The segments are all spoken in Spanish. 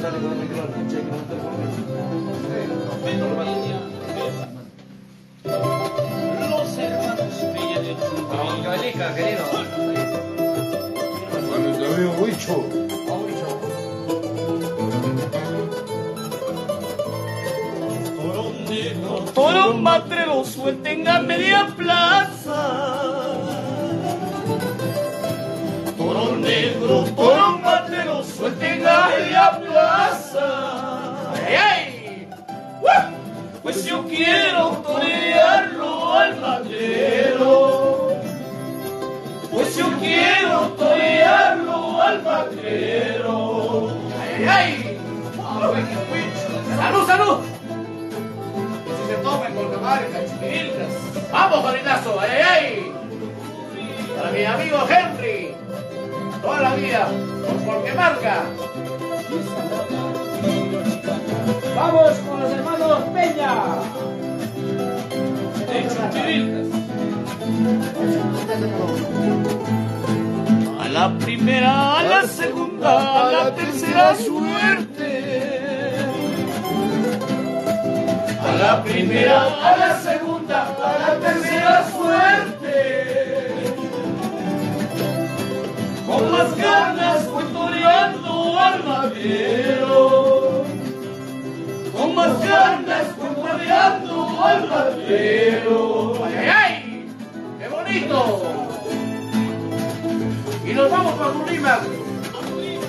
sale con este color, che, que no está Los hermanos Villa de Vamos, caballija, querido. Bueno, te veo bicho. Toro matrero suelten a media plaza. Toro negro, toro matrero suelten a media plaza. ¡Ay, ay! ¡Uah! Pues yo quiero torearlo al matrero. Pues yo quiero torearlo al matrero. ¡Ay, ay! ¡Salud, salud! Se tomen con camargas, chiquillas. ¡Vamos, Jorinazo! ¡Ay, ay, ay! Para mi amigo Henry, toda la vida, porque marca. Vamos con los hermanos Peña. A la primera, a la segunda, a la tercera suerte. A la primera, a la segunda, a la tercera suerte. Con más ganas voy toreando al madero. Con más ganas voy toreando al madero. ¡Ay, ay, ay! ¡Qué bonito! Y nos vamos para Lima,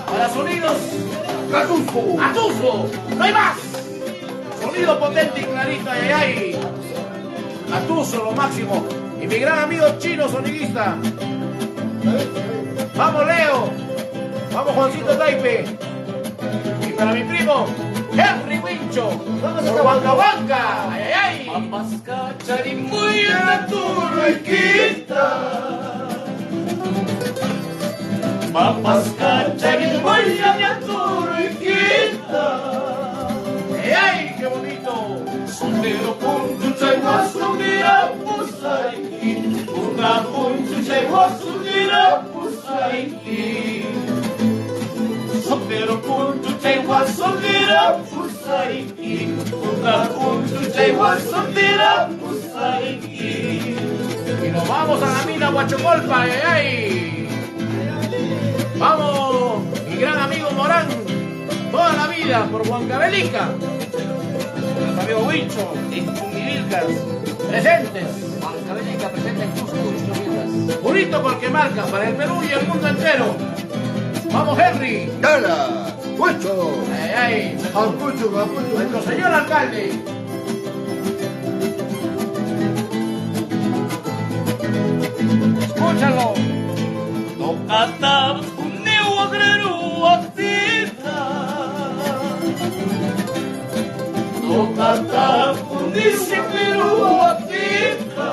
para sonidos ¡Catuzo! Atuso, no hay más. Sonido potente y clarito, ay, ay, ay. Atuso, lo máximo. Y mi gran amigo Chino, sonidista. Vamos, Leo. Vamos, Juancito Taipe. Y para mi primo, Henry Wincho. Vamos a Huancahuanca. Ay, ay, ay. Papas cacharimboy en la turquita. Papas cacharimboy en la turquita. ¡Ay, ay, qué bonito! Soltero con tu chaigua, soltera, pusaiki. Una con tu chaigua, soltera, pusaiki. Soltero con tu chaigua, soltera, pusaiki. Una con tu chaigua, soltera, pusaiki. Y nos vamos a la mina Huachocolpa, ¡ay, ay! ¡Vamos! Mi gran amigo Morán. Toda la vida por Huancavelica. Nuestro amigo Huicho en Chumivilcas. Presentes. Huancavelica presente en Cusco, Chumivilcas. Bonito porque marca para el Perú y el mundo entero. Vamos, Henry. ¡Cala! ¡Puesto! Ay, ay. ¡Capucho, capucho! Nuestro señor alcalde. Escúchalo. Tocata un neo agrero actita. Tocata un disipiro actita.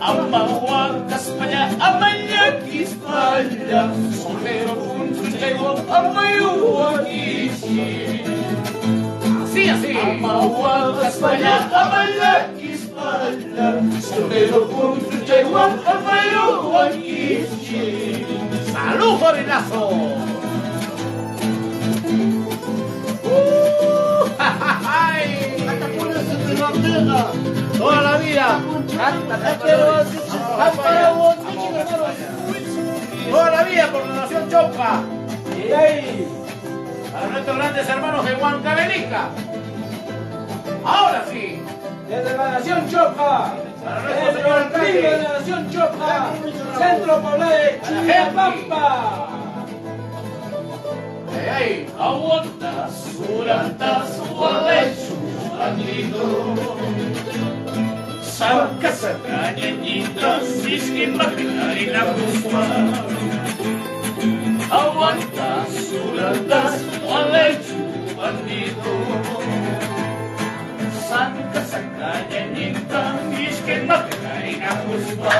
Amahuacas paya, amayakis paya. Solero con su lego, amayuakishi. Así, así. Amahuacas paya, amayakis paya. Solero con su lego, amayuakishi. ¡Salud, Jorinazo! ¡Ay! Toda la vida. Toda la vida por la nación Chopa. Para nuestros grandes hermanos de Huancavelica. Ahora sí. Desde la Nación Chopa. Para nuestro Desde señor el trigo de alcalde. la Nación Chopa. Centro Poblade, Chillapampa. Ay, ay. Aguantas, surantas, gualechu, bandido. Saca, saca, ñeñitas, siskin, maquinaria, busma. Aguantas, surantas, gualechu, bandido. Saca, saca, ñeñitas, siskin, maquinaria, busma.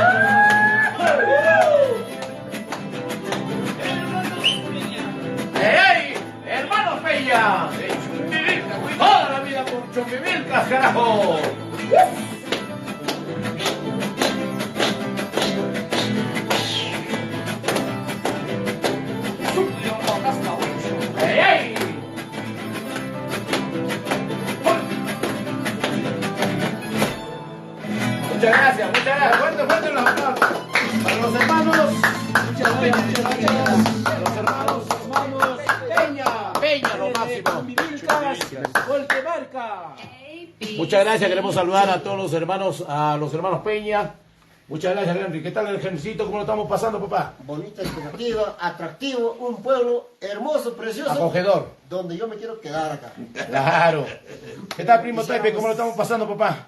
¡Ey! ¡Hermanos Peña! ¡De Chumbivilcas! ¡Toda la vida por Chumbivilcas, carajo! Muchas gracias, muchas gracias. Fuerte, fuerte los aplausos. Para los hermanos. Muchas gracias. Para los hermanos. Peña. Peña, lo máximo. Vilcas, Voltemarca. Muchas gracias, queremos saludar a todos los hermanos Peña. Muchas gracias, Henry. ¿Qué tal el Henrycito? ¿Cómo lo estamos pasando, papá? Bonita alternativa, atractivo, un pueblo hermoso, precioso. Acogedor. Donde yo me quiero quedar acá. Claro. ¿Qué tal, primo Taipe? ¿Cómo lo estamos pasando, papá?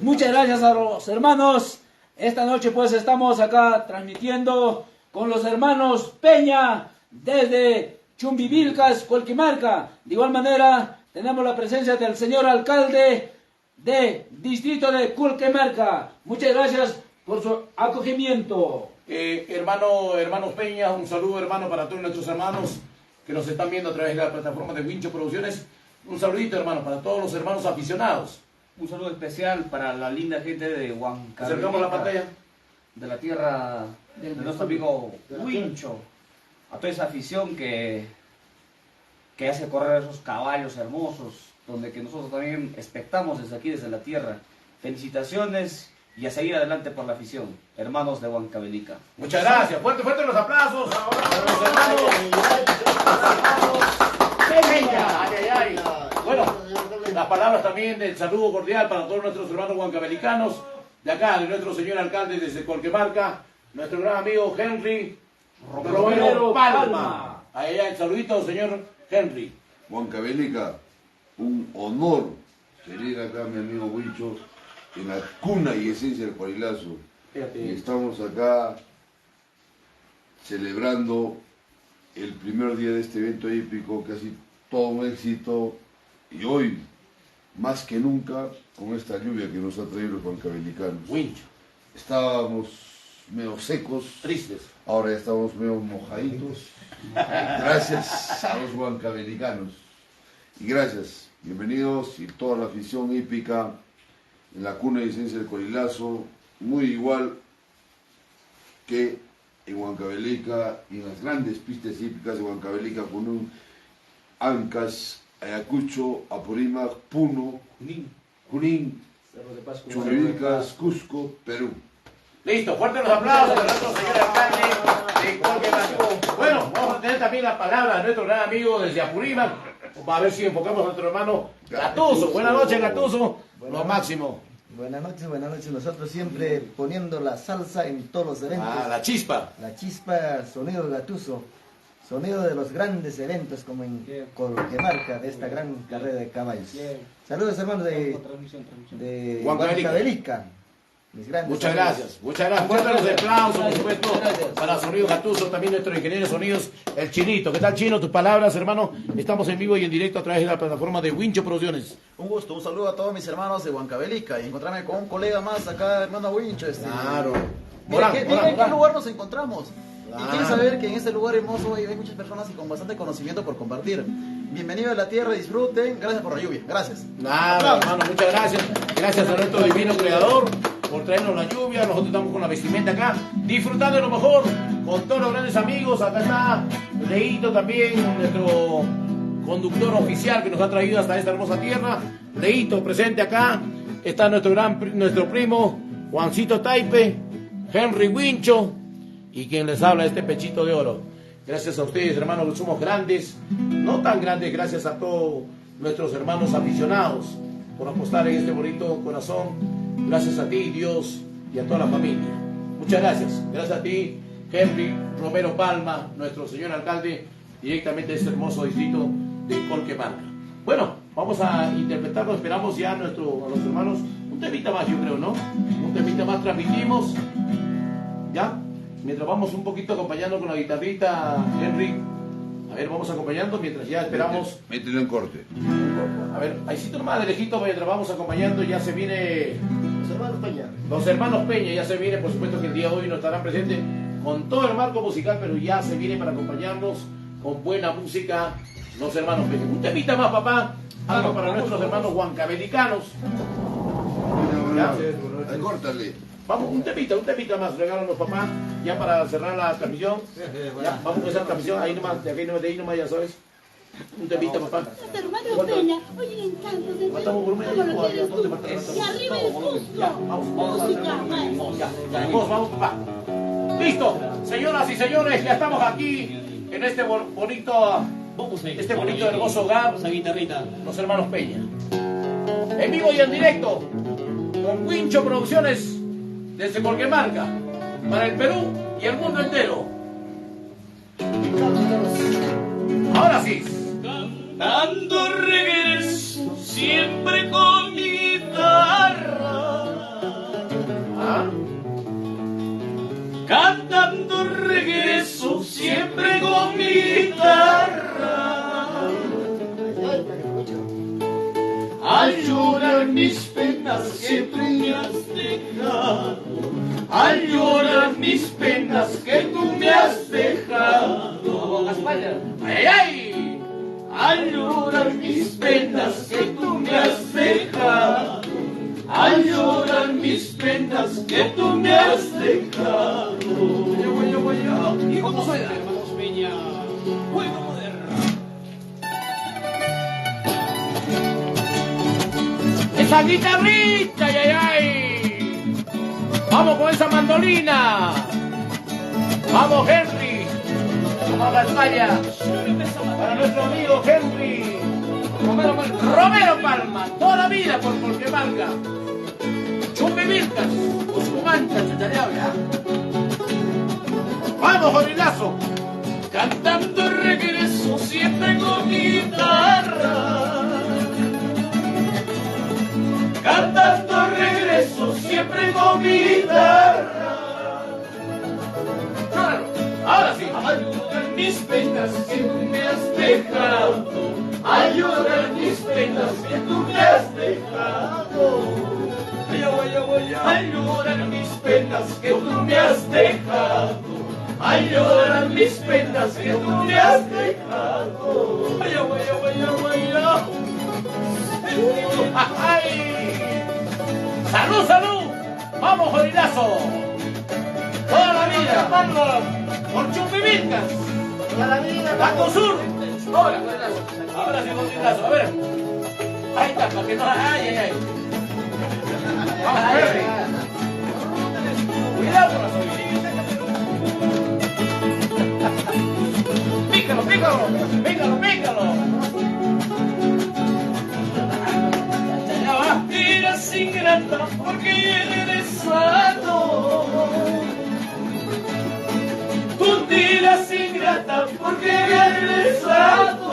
Muchas gracias a los hermanos. Esta noche pues estamos acá transmitiendo con los hermanos Peña desde Chumbivilcas, Colquimarca. De igual manera tenemos la presencia del señor alcalde de distrito de Colquimarca. Muchas gracias por su acogimiento. Hermanos Peña, un saludo, hermano, para todos nuestros hermanos que nos están viendo a través de la plataforma de Wincho Producciones. Un saludito, hermano, para todos los hermanos aficionados. Un saludo especial para la linda gente de Huancavelica. Acercamos la pantalla. De la tierra de nuestro amigo Wincho. A toda esa afición que hace correr esos caballos hermosos, donde que nosotros también expectamos desde aquí, desde la tierra. Felicitaciones y a seguir adelante por la afición, hermanos de Huancavelica. Muchas gracias. Fuerte, fuerte los aplausos. Ahora para los hermanos Peña. Ay, ay, ay. Bueno, las palabras también del saludo cordial para todos nuestros hermanos huancavelicanos, de acá, de nuestro señor alcalde desde Colquemarca, nuestro gran amigo Henry Romero Palma. Ahí el saludito, señor Henry. Huancavelica, un honor tener acá a mi amigo Wincho en la cuna y esencia del Cuarilazo. Y estamos acá celebrando el primer día de este evento épico, casi todo un éxito, y hoy, más que nunca, con esta lluvia que nos ha traído los huancavelicanos. Wincho. Estábamos medio secos, Tristes. ahora ya estamos medio mojaditos, gracias a los huancavelicanos. Y gracias, bienvenidos y toda la afición hípica en la cuna y esencia del Cuarilazo, muy igual que en Huancavelica y en las grandes pistas hípicas de Huancavelica, con un Ancash, Ayacucho, Apurímac, Puno, Junín, Chumbivilcas, Cusco, Perú. Listo, fuerte los aplausos a nuestro señor alcalde de Colquemarca. Bueno, vamos a tener también la palabra de nuestro gran amigo desde Apurímac. A ver si enfocamos a nuestro hermano Gatuso. Buenas noches, Gatuso. Lo máximo. Buenas noches. Nosotros siempre poniendo la salsa en todos los eventos. Ah, la chispa. La chispa, sonido Gatuso. Sonido de los grandes eventos como en Colquemarca, de esta gran carrera de caballos. Saludos, hermanos de Huancavelica. Mis grandes Muchas amigos. gracias, muchas gracias. Fuerte los aplausos, por supuesto, para Sonido Gatuso, también nuestro ingeniero de sonidos, el Chinito. ¿Qué tal, Chino? Tus palabras, hermano. Estamos en vivo y en directo a través de la plataforma de Wincho Producciones. Un gusto, un saludo a todos mis hermanos de Huancavelica y encontrarme con un colega más acá, hermano Wincho. Claro. Mira, Morán, ¿en qué lugar nos encontramos? Claro. Y quiero saber que en este lugar hermoso hay muchas personas y con bastante conocimiento por compartir. Bienvenido a la tierra, disfruten. Gracias por la lluvia. Gracias. Nada, hermano, muchas gracias. Gracias a nuestro divino creador por traernos la lluvia. Nosotros estamos con la vestimenta acá, disfrutando de lo mejor, con todos los grandes amigos. Acá está Leito también, nuestro conductor oficial que nos ha traído hasta esta hermosa tierra. Leito presente acá. Está nuestro primo Juancito Taipe, Henry Wincho y quien les habla, este pechito de oro. Gracias a ustedes, hermanos, que somos grandes, no tan grandes, gracias a todos nuestros hermanos aficionados por apostar en este bonito corazón. Gracias a ti, Dios, y a toda la familia. Muchas gracias. Gracias a ti, Henry Romero Palma, nuestro señor alcalde, directamente de este hermoso distrito de Colquemarca. Bueno, vamos a interpretarlo, esperamos ya a los hermanos, un temita más, yo creo, ¿no? Un temita más transmitimos, ¿ya? Mientras vamos un poquito acompañando con la guitarrita, Henry. A ver, vamos acompañando mientras ya esperamos. Mételo en corte. A ver, ahí sí nomás de lejito mientras vamos acompañando, ya se viene. Los hermanos Peña. Los hermanos Peña ya se viene, por supuesto que el día de hoy no estarán presentes con todo el marco musical, pero ya se viene para acompañarnos con buena música los hermanos Peña. Un temita más, papá, algo para nuestros hermanos huancavelicanos. ¿Ya? Córtale. Vamos, un temita más, regálanos, papá, ya para cerrar la transmisión. Ya, vamos a empezar la transmisión, ahí nomás, de ahí nomás, ya sabes. Un temita, papá. Hermano Peña, oye el encanto del Matamos volumen. ¿Cómo lo quieres tú? Es- Y arriba el gusto. Música, maestro. Vamos, vamos, papá. Listo, señoras y señores, ya estamos aquí en este bonito, hermoso hogar, los hermanos Peña. En vivo y en directo, con Wincho Producciones desde Colquemarca, para el Perú y el mundo entero. Ahora sí. Cantando regreso siempre con mi guitarra. ¿Ah? Cantando regreso siempre con mi guitarra. Al llorar mis penas siempre me has dejado. Al llorar mis penas que tú me has dejado. ¡Ay, ay! Al llorar mis penas que tú me has dejado. Al llorar mis penas que tú me has dejado. ¿Y cómo suena? Hermanos Peña, juego moderno. ¡Esa guitarrita! ¡Ay, ay, ay! ¡Vamos con esa mandolina! ¡Vamos, Henry! ¡Vamos a España! Para nuestro amigo Henry Romero Palma, toda la vida por Colquemarca. Chumbivilcas, Cuscumanta, Chuchayabra. ¡Vamos, Jorilazo! Cantando regreso siempre con mi guitarra. Cantando regreso siempre con mi guitarra. Ahora sí. Al llorar mis penas que tú me has dejado. Al llorar mis penas que tú me has dejado. Al llorar mis penas que tú me has dejado. Al llorar mis penas que tú me has dejado. ¡Ay! ¡Salud, salud! ¡Vamos, Jorilazo! ¡Toda la vida! ¡Por Chumbivilcas! ¡Toda la vida! ¡Banco Sur! ¡Ahora, Jorilazo! Ahora sí, Jorilazo, a ver. Ahí está, para que no... ¡Ay, ay, ay! ¡Vamos, Henry! ¡Cuidado con las orillas! ¡Pícalo, pícalo! ¡Pícalo, pícalo! ¡Ya va! Eres ingrata porque he regresado. Tú eres ingrata porque he regresado.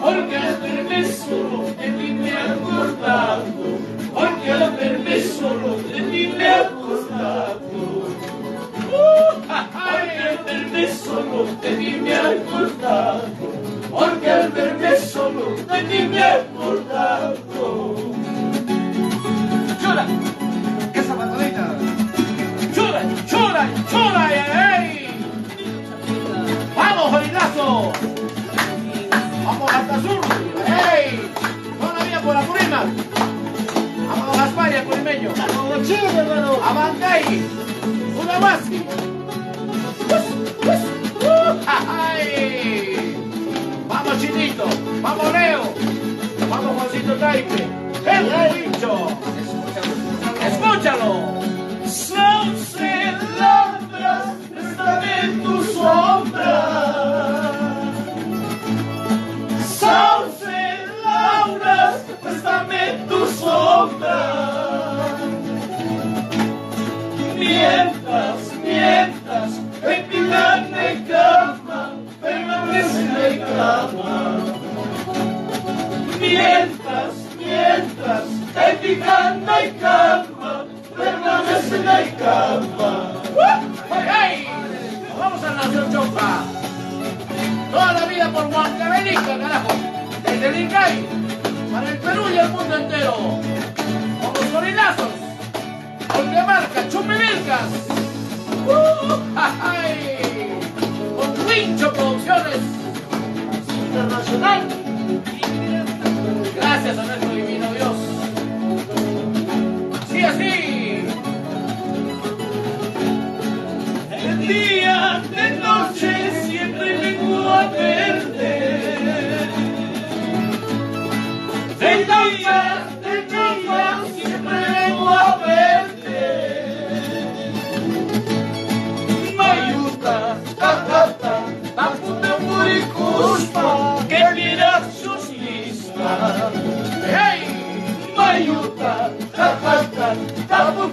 Porque al verme solo de ti me he acordado. Porque al verme solo de ti me he acordado. Porque al verme solo de ti me he acordado. Porque al verme solo de ti me he acordado. ¡Chora! ¡Esa patadita! ¡Chora, chora, chora! ¡Ay, ay! ¡Vamos, Jorilazo! ¡Vamos hasta sur! ¡Ay! ¡Toda la vida por Apurímac! ¡Vamos a España, Curimeño! ¡A Bancay! ¡Funahuasi! ¡Ay! ¡Vamos, Chinito! ¡Vamos, Leo! ¡Vamos, Juancito Taipe! ¡El Wincho! ¡Escúchalo! Sauce labras, préstame tu sombra. Sauce lauras, préstame tu sombra. Mientras, en mi grande cama, permanece en la cama. Mientras, en mi grande cama, permanece en la cama. ¡Ay, ay! ¡Vamos a la Nación Chopa! ¡Toda la vida por Huancavelica, carajo! Desde el Incay, para el Perú y el mundo entero. Con los gorilazos, Colquemarca, Chumbivilcas. ¡Ay! Con Wincho Producciones Internacional. Gracias a nuestro divino Dios. Sí, así. De día, de noche, siempre me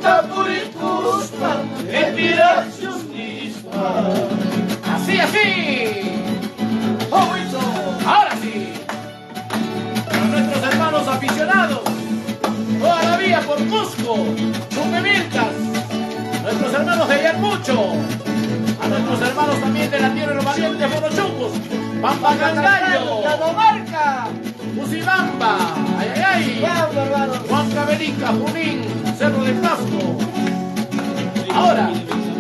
Tapuricuspa, inspiracionista. Así, así. Ahora sí. Para nuestros hermanos aficionados, toda la vía por Cusco, Chumbivilcas, nuestros hermanos de Yacucho, a nuestros hermanos también de la tierra de los valientes Morochucos, Pampacangallo, Catamarca. Usibamba, ay, ay, ay, Huancavelica, Junín, Cerro de Pasco. Ahora,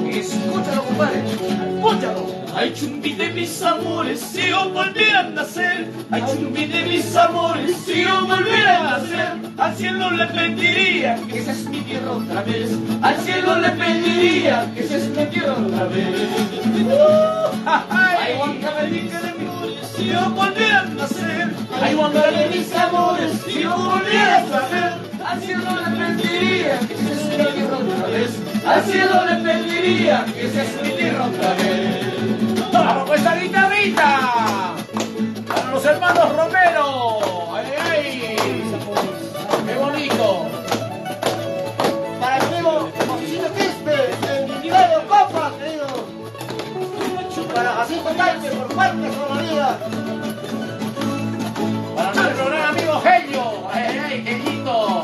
escúchalo, compadre, escúchalo. Ay, Chumbi de mis amores, si yo volviera a nacer. Ay, Chumbi de mis amores, si yo volviera a nacer. Al cielo le pediría que esa es mi tierra otra vez. Al cielo le pediría que esa es mi tierra otra vez. Ay, Huancavelica de mis amores, si yo volviera a nacer. Ay, Huancavelica de mis amores, si yo volviera a nacer. Al cielo le pediría que esa es mi tierra otra vez. Al cielo le pediría que esa es mi tierra otra vez. ¡Vamos con esta guitarrita! Para los hermanos Romero. ¡Ay, ay! ¡Qué bonito! Para el amigo Josito Quispe, el Nivelio Copa, querido. Para Jacinto Calpe, por parte de la vida. Para nuestro gran amigo Gelio. ¡Ay, ay, ay! Gellito.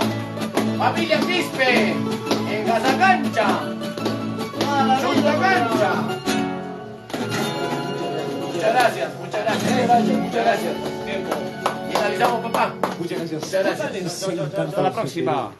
Familia Quispe. En Casacancha. Junta Cancha. Muchas gracias, muchas gracias. Muchas gracias. Finalizamos, papá. Muchas gracias. Muchas gracias. Hasta la próxima.